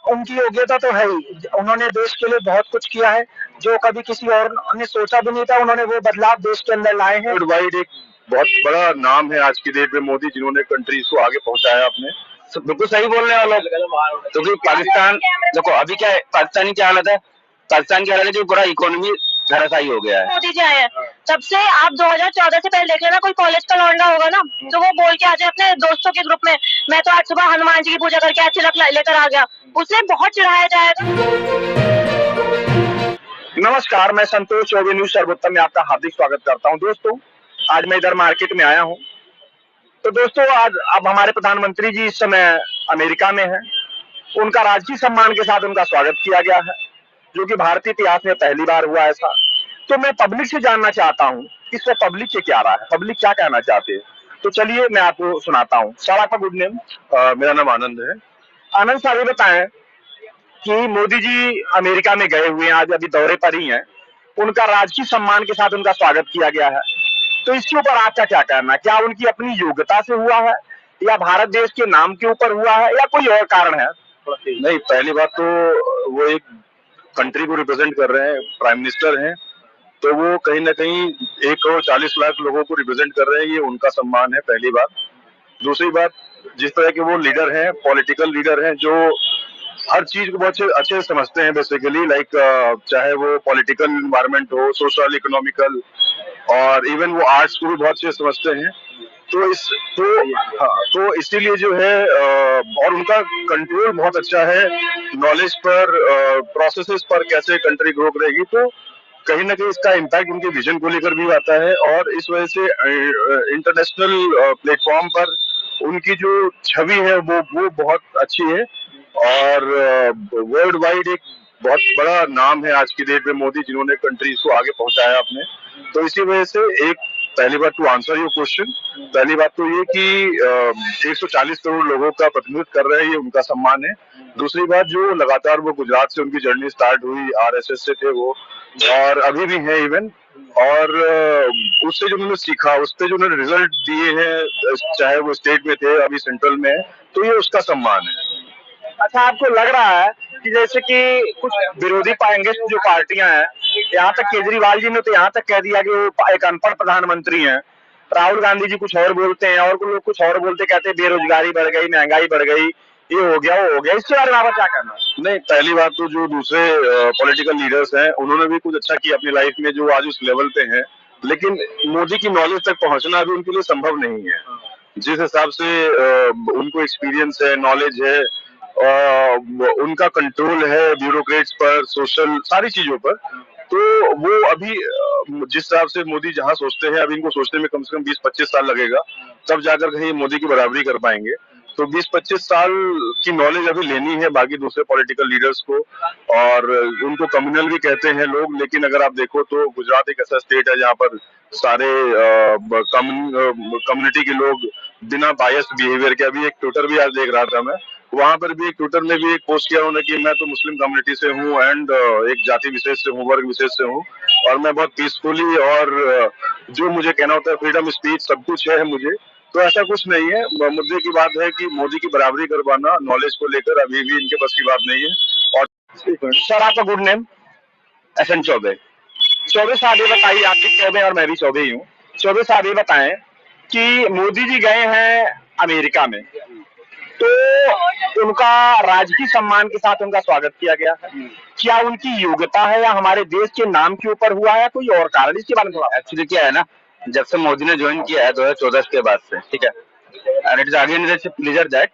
उनकी योग्यता तो है ही। उन्होंने देश के लिए बहुत कुछ किया है, जो कभी किसी और ने सोचा भी नहीं था। उन्होंने वो बदलाव देश के अंदर लाए हैं। वर्ल्ड वाइड एक बहुत बड़ा नाम है आज की डेट में मोदी, जिन्होंने कंट्रीज को आगे पहुंचाया अपने। बिल्कुल सही बोल रहे हैं लोग, क्योंकि पाकिस्तान देखो अभी क्या है, पाकिस्तान की क्या हालत है, पाकिस्तान की हालत है कि पूरा इकोनॉमी धराशायी हो गया है। मोदी जी आए हैं तब से, आप 2014 से पहले देख लेना, कोई कॉलेज का लौंडा होगा ना तो वो बोल के आ जाए अपने दोस्तों के ग्रुप में, मैं तो आज सुबह हनुमान जी की पूजा करके आज तिलक लेकर आ गया, उसे बहुत चिढ़ाया जाएगा। नमस्कार, मैं संतोष चौबे, न्यूज सर्वोत्तम में आपका हार्दिक स्वागत करता हूं। दोस्तों, आज मैं इधर मार्केट में आया हूं। तो दोस्तों, आज अब हमारे प्रधानमंत्री जी इस समय अमेरिका में हैं। उनका राजकीय सम्मान के साथ उनका स्वागत किया गया है, जो कि भारतीय इतिहास में पहली बार हुआ ऐसा। तो मैं पब्लिक से जानना चाहता हूं कि इसमें पब्लिक से क्या रहा है, पब्लिक क्या कहना चाहते हैं। तो चलिए मैं आपको सुनाता हूँ। सर, आपका गुड नेम? मेरा नाम आनंद है। आनंद साहब, ये बताएं कि मोदी जी अमेरिका में गए हुए हैं, आज अभी दौरे पर ही हैं। उनका राजकीय सम्मान के साथ उनका स्वागत किया गया है। तो इसके ऊपर आपका क्या कहना है? क्या उनकी अपनी योग्यता से हुआ है, या भारत देश के नाम के ऊपर हुआ है, या कोई और कारण है? नहीं, पहली बात तो वो एक कंट्री को रिप्रेजेंट कर रहे हैं, प्राइम मिनिस्टर हैं, तो वो कहीं ना कहीं 1 करोड़ 40 लाख लोगों को रिप्रेजेंट कर रहे हैं, ये उनका सम्मान है, पहली बात। दूसरी बात, जिस तरह के वो लीडर हैं, पॉलिटिकल लीडर हैं, जो हर चीज को बहुत अच्छे से समझते हैं, बेसिकली लाइक चाहे वो पॉलिटिकल इन्वायरमेंट हो, सोशल, इकोनॉमिकल, और इवन वो आर्ट्स को भी बहुत अच्छे से समझते हैं। तो इसीलिए जो है और उनका कंट्रोल बहुत अच्छा है नॉलेज पर, प्रोसेसेस पर, कैसे कंट्री ग्रो करेगी। तो कहीं ना कहीं इसका इम्पैक्ट उनके विजन को लेकर भी आता है, और इस वजह से इंटरनेशनल प्लेटफॉर्म पर उनकी जो छवि है वो बहुत अच्छी है, और वर्ल्ड वाइड एक बहुत बड़ा नाम है आज की डेट में मोदी, जिन्होंने कंट्रीज को आगे पहुंचाया अपने। तो इसी वजह से एक पहली बात, टू आंसर योर क्वेश्चन, पहली बात तो ये कि 140 करोड़ लोगों का प्रतिनिधित्व कर रहे हैं, ये उनका सम्मान है। दूसरी बात, जो लगातार वो गुजरात से उनकी जर्नी स्टार्ट हुई, आरएसएस से थे वो, और अभी भी है इवन, और उससे जो उन्होंने सीखा, उस पर जो उन्होंने रिजल्ट दिए हैं, चाहे वो स्टेट में थे, अभी सेंट्रल में है, तो ये उसका सम्मान है। अच्छा, आपको लग रहा है कि जैसे कि कुछ विरोधी पाएंगे जो पार्टियां हैं, यहाँ तक केजरीवाल जी ने तो यहाँ तक कह दिया कि वो एक अनपढ़ प्रधानमंत्री हैं। राहुल गांधी जी कुछ और बोलते हैं, और लोग कुछ और बोलते, कहते हैं बेरोजगारी बढ़ गई, महंगाई बढ़ गई, ये हो गया, वो हो गया। इसके बारे में आप क्या कहना है? नहीं, पहली बात तो जो दूसरे पॉलिटिकल लीडर्स हैं, उन्होंने भी कुछ अच्छा किया अपनी लाइफ में, जो आज उस लेवल पे हैं, लेकिन मोदी की नॉलेज तक पहुंचना अभी उनके लिए संभव नहीं है। जिस हिसाब से उनको एक्सपीरियंस है, नॉलेज है, उनका कंट्रोल है ब्यूरोक्रेट्स पर, सोशल सारी चीजों पर, तो वो अभी जिस हिसाब से मोदी जहां सोचते हैं, अभी इनको सोचने में कम से कम 20-25 साल लगेगा, तब जाकर कहीं मोदी की बराबरी कर पाएंगे। तो 20-25 साल की नॉलेज अभी लेनी है बाकी दूसरे पॉलिटिकल लीडर्स को, और उनको कम्युनल भी कहते हैं लोग, लेकिन अगर आप देखो तो गुजरात एक ऐसा स्टेट है जहाँ पर सारे कम्युनिटी के लोग बिना बायस बिहेवियर के, अभी एक ट्विटर भी आज देख रहा था मैं, वहां पर भी एक ट्विटर में भी एक पोस्ट किया उन्होंने कि मैं तो मुस्लिम कम्युनिटी से हूँ, एंड एक जाति विशेष से हूँ, वर्ग विशेष से हूँ, और मैं बहुत पीसफुली, और जो मुझे कहना होता है, फ्रीडम स्पीच, सब कुछ है मुझे। तो ऐसा कुछ नहीं है। मुद्दे की बात है कि मोदी की बराबरी करवाना नॉलेज को लेकर अभी भी इनके बस की बात नहीं है। और सर, आपका good name? SN Chaubey. Chaubey साहब, ये बताइए, आप भी चौबे और मैं भी चौबे ही हूँ। चौबे साहब, ये बताएं कि मोदी जी गए हैं अमेरिका में, तो उनका राजकीय सम्मान के साथ उनका स्वागत किया गया है। क्या उनकी योग्यता है, या हमारे देश के नाम के ऊपर हुआ है, कोई और कारण? इसके बारे में थोड़ा। एक्चुअली क्या है ना, जब से मोदी ने ज्वाइन किया है 2014 के बाद से, ठीक है, and it is again pleasure that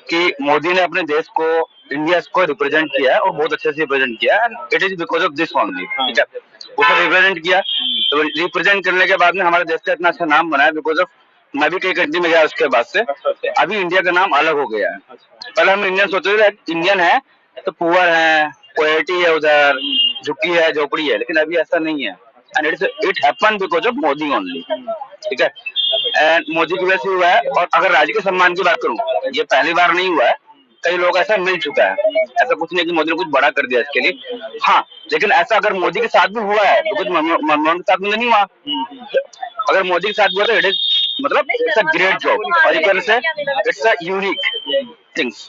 कि मोदी ने अपने देश को, इंडिया को रिप्रेजेंट किया है, और बहुत अच्छे से रिप्रेजेंट किया है, and it is because of this only, ठीक है। उसे रिप्रेजेंट किया, तो रिप्रेजेंट करने के बाद में हमारे देश का इतना अच्छा नाम बना है, बिकॉज ऑफ मैं भी कई कंट्री में गया उसके बाद से, अभी इंडिया का नाम अलग हो गया है। पहले हम इंडियन सोचते थे इंडियन है तो पुअर है, पोवर्टी है, उधर झुग्गी है, झोपड़ी है, लेकिन अभी ऐसा नहीं है, and it happen because of Modi only, ठीक है। एंड मोदी की वजह से हुआ है। और अगर राज्य के सम्मान की बात करूं, ये पहली बार नहीं हुआ है, कई लोग ऐसा मिल चुका है, ऐसा कुछ नहीं कि मोदी ने कुछ बड़ा कर दिया इसके लिए। हाँ, लेकिन ऐसा अगर मोदी के साथ भी हुआ है तो कुछ मनमोहन के साथ में नहीं हुआ। अगर मोदी के साथ हुआ तो इट इज मतलब इट्स अ ग्रेट जॉब, और you can say it's a unique, things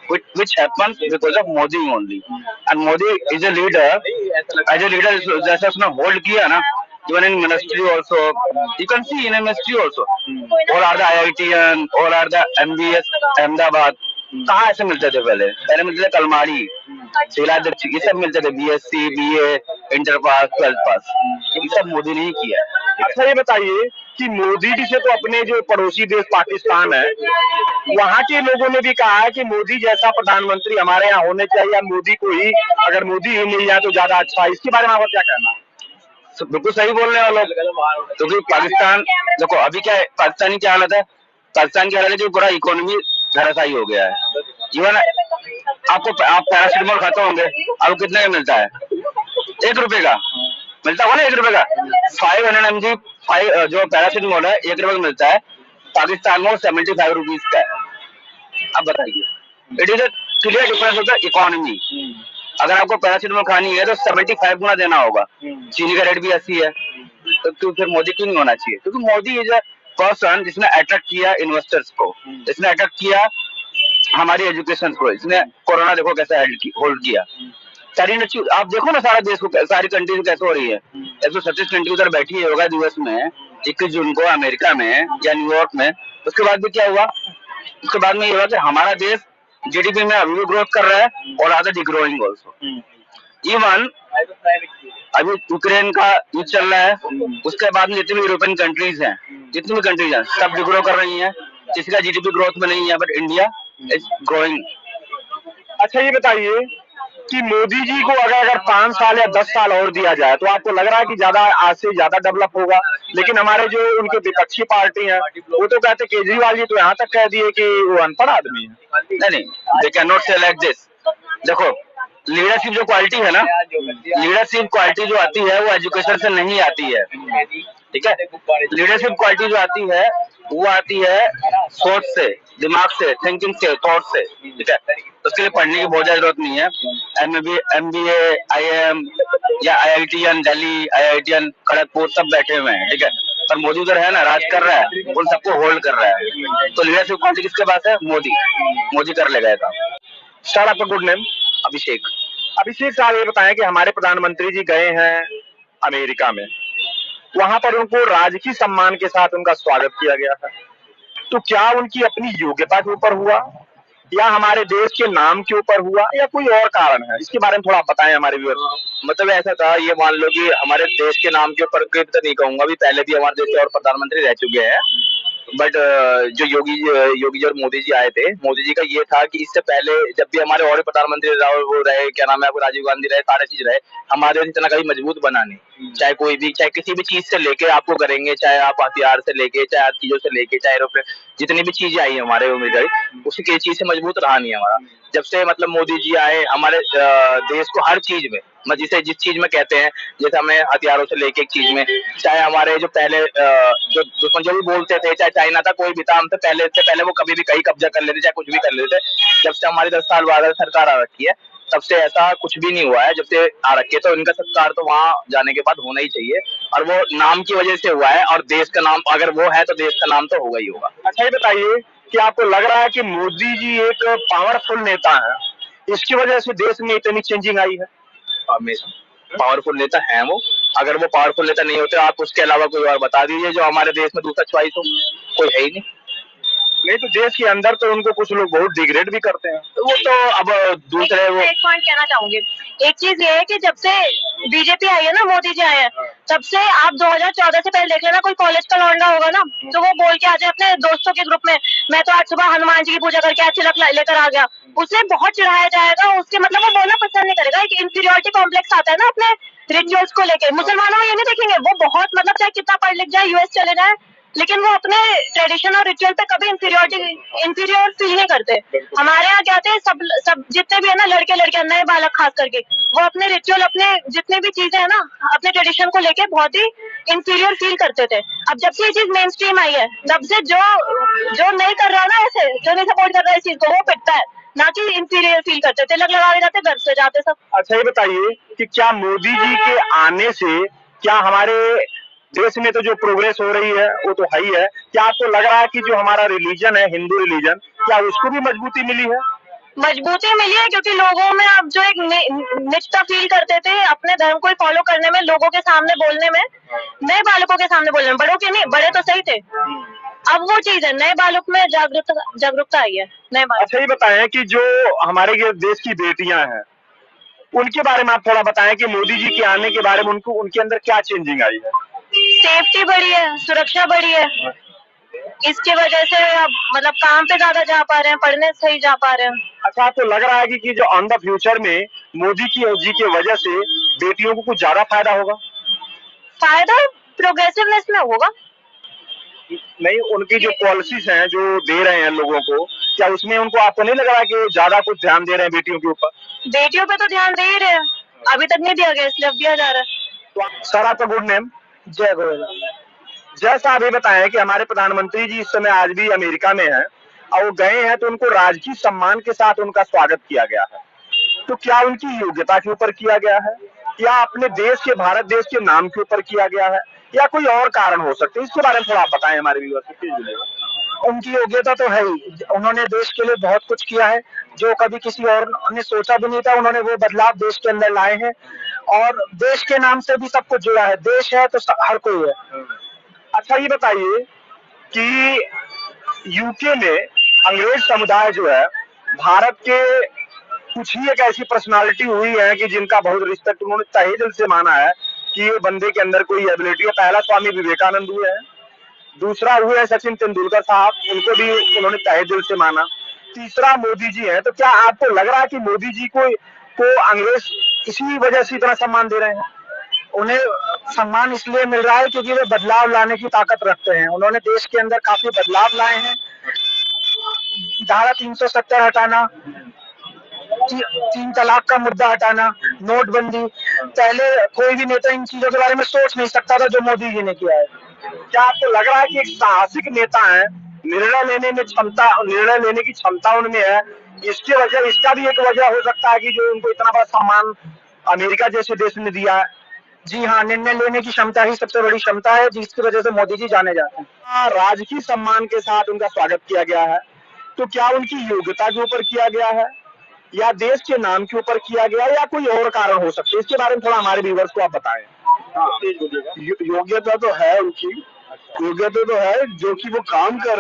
which happens because of Modi only. And Modi is a leader. As a leader, जैसे उसने hold किया ना, even in ministry also, you can see in a ministry also, all are the IITian, all are the MBS Ahmedabad. कहाँ ऐसे मिलते थे पहले मिलते थे कलमाड़ी, शीलादीक्षित, ये सब मिलते थे, BSc BA inter pass 12th पास, ये सब मोदी ने ही किया है। अच्छा ये बताइए कि मोदी जी से तो अपने जो पड़ोसी देश पाकिस्तान है, वहाँ के लोगों ने भी कहा है कि मोदी जैसा प्रधानमंत्री हमारे यहाँ होने चाहिए, या मोदी को ही, अगर मोदी ही मिल जाए तो ज्यादा अच्छा है। इसके बारे में आपका क्या कहना है? बिल्कुल सही बोल रहे हैं वो लोग, क्योंकि पाकिस्तान देखो अभी क्या है, पाकिस्तान की क्या हालत है, पाकिस्तान की हालत है जो पूरा इकोनॉमी धराशायी हो गया है। इवन आप पैरासिटामोल खाते होंगे, आपको कितने का मिलता है? 1 रुपए का मिलता होगा ना, 1 रुपए का 500 mg जो पैरासिटामोल है 1 रुपए का मिलता है, पाकिस्तान में 75 रुपीज का है। अब बताइए, it is a clear difference होता है इकोनॉमी। अगर आपको पैरासिटामोल खानी है तो 75 गुना देना होगा, चीनी का रेट भी 80 है, तो फिर मोदी क्यों नहीं होना चाहिए? क्योंकि मोदी इज अ पर्सन जिसने अट्रैक्ट किया इन्वेस्टर्स को, जिसने अट्रैक्ट किया हमारी एजुकेशन को, इसने कोरोना देखो कैसे होल्ड किया। आप देखो ना सारा देश को, सारी कंट्रीज कैसे हो रही है। 137 कंट्री उधर बैठी है, होगा यूएस में 21 जून को, अमेरिका में या न्यूयॉर्क में। उसके बाद भी क्या हुआ? उसके बाद में ये हुआ कि हमारा देश जीडीपी में अभी भी ग्रोथ कर रहा है और आधा डिग्रोइंग ऑल्सो। इवन अभी यूक्रेन का युद्ध चल रहा है, उसके बाद में जितनी भी यूरोपियन कंट्रीज हैं, जितनी भी कंट्रीज हैं, सब डिग्रो कर रही हैं, किसी का जीडीपी ग्रोथ में नहीं है, बट इंडिया इज ग्रोइंग। अच्छा ये बताइए कि मोदी जी को अगर 5 साल या 10 साल और दिया जाए तो आपको लग रहा है कि ज्यादा, आज से ज्यादा डेवलप होगा? लेकिन हमारे जो उनके विपक्षी पार्टी है वो तो कहते केजरीवाल जी तो यहाँ तक कह दिए कि वो अनपढ़ आदमी है। नहीं, दे कैन नॉट से लाइक दिस। देखो लीडरशिप जो क्वालिटी है ना, लीडरशिप क्वालिटी जो आती है वो एजुकेशन से नहीं आती है, ठीक है। लीडरशिप क्वालिटी जो आती है वो आती है सोच से, दिमाग से, थिंकिंग से, थॉट से, ठीक है। उसके लिए पढ़ने की बहुत ज्यादा जरूरत नहीं है। MBA IIM या IITian दिल्ली, IITian खड़गपुर सब बैठे हुए हैं, ठीक है। पर मोदी उधर है ना, राज कर रहा है, उन सबको होल्ड कर रहा है। तो लीडरशिप क्वालिटी किसके पास है? मोदी कर लेगा ये काम। सर आपका गुड नेम? अभिषेक साहब ये बताएं कि हमारे प्रधानमंत्री जी गए हैं अमेरिका में, वहां पर उनको राजकीय सम्मान के साथ उनका स्वागत किया गया था, तो क्या उनकी अपनी योग्यता के ऊपर हुआ या हमारे देश के नाम के ऊपर हुआ या कोई और कारण है? इसके बारे में थोड़ा आप बताएं हमारे व्यूअर्स को। मतलब ऐसा था, ये मान लो कि हमारे देश के नाम के ऊपर तो नहीं कहूंगा, भी पहले भी हमारे देश के और प्रधानमंत्री रह चुके हैं, बट जो योगी जी और मोदी जी आए थे, मोदी जी का ये था कि इससे पहले जब भी हमारे और प्रधानमंत्री वो रहे, क्या नाम है आपको, राजीव गांधी रहे, सारे चीज रहे, हमारे देश इतना कभी मजबूत बना नहीं। चाहे कोई भी, चाहे किसी भी चीज से लेके आपको करेंगे, चाहे आप हथियार से लेके, चाहे आप चीजों से लेके, चाहे एरोप्लेन, जितनी भी चीजें आई हमारे मिलिट्री, उसी की चीज से मजबूत रहा नहीं हमारा। जब से मतलब मोदी जी आए, हमारे देश को हर चीज में, जिस चीज में कहते हैं, जैसे हमें हथियारों से लेके एक चीज में, चाहे हमारे जो पहले जो दुश्मन जो भी बोलते थे, चाहे चाइना था, कोई भी था, हमसे पहले वो कभी भी कहीं कब्जा कर लेते, चाहे कुछ भी कर लेते। जब से हमारी 10 साल बाद सरकार आ रखी है, तब से ऐसा कुछ भी नहीं हुआ है। जब से आ रखी है तो इनका सत्कार तो वहां जाने के बाद होना ही चाहिए, और वो नाम की वजह से हुआ है, और देश का नाम अगर वो है तो देश का नाम तो होगा ही होगा। अच्छा ये बताइए कि आपको लग रहा है कि मोदी जी एक पावरफुल नेता है, इसकी वजह से देश में इतनी चेंजिंग आई है? हमेशा पावरफुल नेता है वो। अगर वो पावरफुल नेता नहीं होते, आप उसके अलावा कोई और बता दीजिए जो हमारे देश में दूसरा चॉइस हो, कोई है ही नहीं। नहीं तो देश के अंदर तो उनको कुछ लोग बहुत डिग्रेड भी करते हैं, तो वो तो अब दूसरे वो। एक पॉइंट कहना चाहूंगी, एक चीज ये है कि जब से बीजेपी आई है ना, मोदी जी आए हैं, तब से आप 2014 से पहले देख लेना, कोई कॉलेज का लौंडा होगा ना तो वो बोल के आ जाए अपने दोस्तों के ग्रुप में, मैं तो आज सुबह हनुमान जी की पूजा करके आज तिलक लेकर आ गया, उसे बहुत चिढ़ाया जाएगा, उसके मतलब वो बोलना पसंद नहीं करेगा। एक इंफीरियोरिटी कॉम्प्लेक्स आता है ना अपने रिचुअल्स को लेके। मुसलमानों में ये नहीं देखेंगे, वो बहुत मतलब चाहे कितना पढ़ लिख जाए, यूएस चले जाए, लेकिन वो अपने ट्रेडिशन और रिचुअल पे कभी इंफीरियर फील नहीं करते। हमारे यहाँ क्या होते हैं, सब जितने भी है ना, लड़के लड़कियां, नए बालक खास करके, वो अपने रिचुअल, अपने जितनी भी चीजें है ना, अपने ट्रेडिशन को लेके बहुत ही इंफीरियर फील करते थे। अब जब से ये चीज मेन स्ट्रीम आई है, तब से जो नहीं कर रहा है ना, ऐसे जो नहीं सपोर्ट कर रहा है इस चीज को, वो पिटता है, ना कि इंफीरियर फील करते। तिलक लगा के जाते, घर से जाते सब। अच्छा ये बताइए कि क्या मोदी जी के आने से क्या हमारे देश में तो जो प्रोग्रेस हो रही है वो तो है ही है। क्या आपको लग रहा है कि जो हमारा रिलीजन है, हिंदू रिलीजन, क्या उसको भी मजबूती मिली है? मजबूती मिली है क्योंकि लोगों में अब जो एक निजता फील करते थे अपने धर्म को फॉलो करने में, लोगों के सामने बोलने में, नए बालकों के सामने बोलने में, बड़ों के नहीं, बड़े तो सही थे, अब वो चीज है, नए बालक में जागरूकता आई है, नए बालक। अच्छा, ये बताएं कि जो हमारे ये देश की बेटियां हैं उनके बारे में आप थोड़ा बताएं कि मोदी जी के आने के बारे में उनको उनके अंदर क्या चेंजिंग आई है? सेफ्टी बढ़ी है, सुरक्षा बढ़ी है, इसकी वजह से अब मतलब काम पे ज्यादा जा पा रहे हैं, पढ़ने सही जा पा रहे हैं। अच्छा, आपको लग रहा है कि जो ऑन द फ्यूचर में मोदी जी के वजह से बेटियों को कुछ ज्यादा फायदा होगा? फायदा प्रोग्रेसिवनेस में होगा। नहीं, उनकी जो पॉलिसीज हैं जो दे रहे हैं लोगों को, क्या उसमें उनको आपको नहीं लग रहा कि ज्यादा कुछ ध्यान दे रहे हैं बेटियों के ऊपर? बेटियों पे तो ध्यान दे ही रहे हैं, अभी तक नहीं दिया गया, इसलिए अब दिया जा रहा है। सर, आपका गुड नेम? जय गोयल। जैसा अभी बताएं कि हमारे प्रधानमंत्री जी इस समय आज भी अमेरिका में हैं और वो गए हैं तो उनको राजकीय सम्मान के साथ उनका स्वागत किया गया है। तो क्या उनकी योग्यता के ऊपर किया गया है, या अपने देश के, भारत देश के नाम के ऊपर किया गया है, या कोई और कारण हो सकते हैं? इसके बारे में थोड़ा आप बताएं हमारे व्यूअर्स को। उनकी योग्यता तो है ही, उन्होंने देश के लिए बहुत कुछ किया है जो कभी किसी और ने सोचा भी नहीं था। उन्होंने वो बदलाव देश के अंदर लाए हैं और देश के नाम से भी सब कुछ जुड़ा है। देश है तो हर कोई है। अच्छा, ये बताइए कि यूके में अंग्रेज समुदाय जो है, भारत के कुछ ही एक ऐसी पर्सनालिटी हुई है कि जिनका बहुत रिस्पेक्ट उन्होंने तहे दिल से माना है कि ये बंदे के अंदर कोई एबिलिटी है। पहला स्वामी विवेकानंद हुए हैं, दूसरा हुए हैं सचिन तेंदुलकर साहब, उनको भी उन्होंने तहे दिल से माना, तीसरा मोदी जी हैं। तो क्या आपको लग रहा है कि मोदी जी को अंग्रेज इसी वजह से इतना सम्मान दे रहे हैं? उन्हें सम्मान इसलिए मिल रहा है क्योंकि वे बदलाव लाने की ताकत रखते हैं। उन्होंने देश के अंदर काफी बदलाव लाए हैं। धारा 370 हटाना, 3 तलाक का मुद्दा हटाना, नोटबंदी, पहले कोई भी नेता इन चीजों के बारे में सोच नहीं सकता था जो मोदी जी ने किया है। क्या आपको लग रहा है कि एक साहसिक नेता है, निर्णय लेने की क्षमता उनमें है, इसकी वजह, इसका भी एक वजह हो सकता है कि जो उनको इतना बड़ा सम्मान अमेरिका जैसे देश ने दिया है? जी हाँ, निर्णय लेने की क्षमता ही सबसे बड़ी क्षमता है जिसकी वजह से मोदी जी जाने जाते हैं। राजकीय सम्मान के साथ उनका स्वागत किया गया है, तो क्या उनकी योग्यता के ऊपर किया गया है, या देश के नाम के ऊपर किया गया है, या कोई और कारण हो सकते हैं? इसके बारे में थोड़ा हमारे व्यूअर्स को आप बताएं। योग्यता तो है उनकी, योग्यता तो है जो कि वो काम कर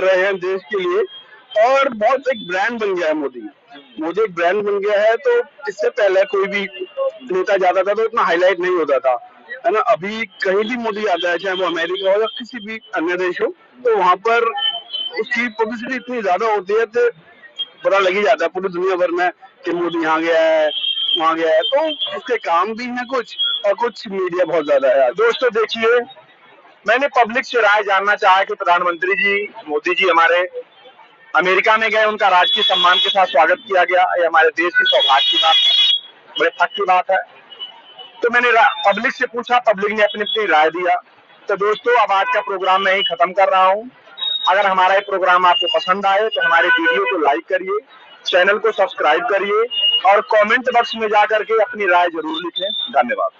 रहे हैं देश के लिए, और बहुत एक ब्रांड बन गया है मोदी एक ब्रांड बन गया है। तो इससे पहले कोई भी नेता जाता था तो इतना हाईलाइट नहीं होता था, है ना। अभी कहीं भी मोदी आता है, चाहे वो अमेरिका हो या किसी भी अन्य देश हो, तो वहां पर उसकी पब्लिसिटी इतनी ज्यादा होती है तो पता लग ही जाता है पूरी दुनिया भर में कि मोदी यहाँ गया है, वहाँ गया है। तो इसके काम भी हैं कुछ, और कुछ मीडिया बहुत ज्यादा है। दोस्तों देखिए, मैंने पब्लिक से राय जानना चाहा कि प्रधानमंत्री जी मोदी जी हमारे अमेरिका में गए, उनका राजकीय सम्मान के साथ स्वागत किया गया, ये हमारे देश की सौभाग्य की बात है, बड़े फख्र की बात है। तो मैंने पब्लिक से पूछा, पब्लिक ने अपनी अपनी राय दिया। तो दोस्तों, अब आज का प्रोग्राम मैं ही खत्म कर रहा हूँ। अगर हमारा ये प्रोग्राम आपको पसंद आए तो हमारे वीडियो को लाइक करिए, चैनल को सब्सक्राइब करिए और कमेंट बॉक्स में जाकर के अपनी राय जरूर लिखें। धन्यवाद।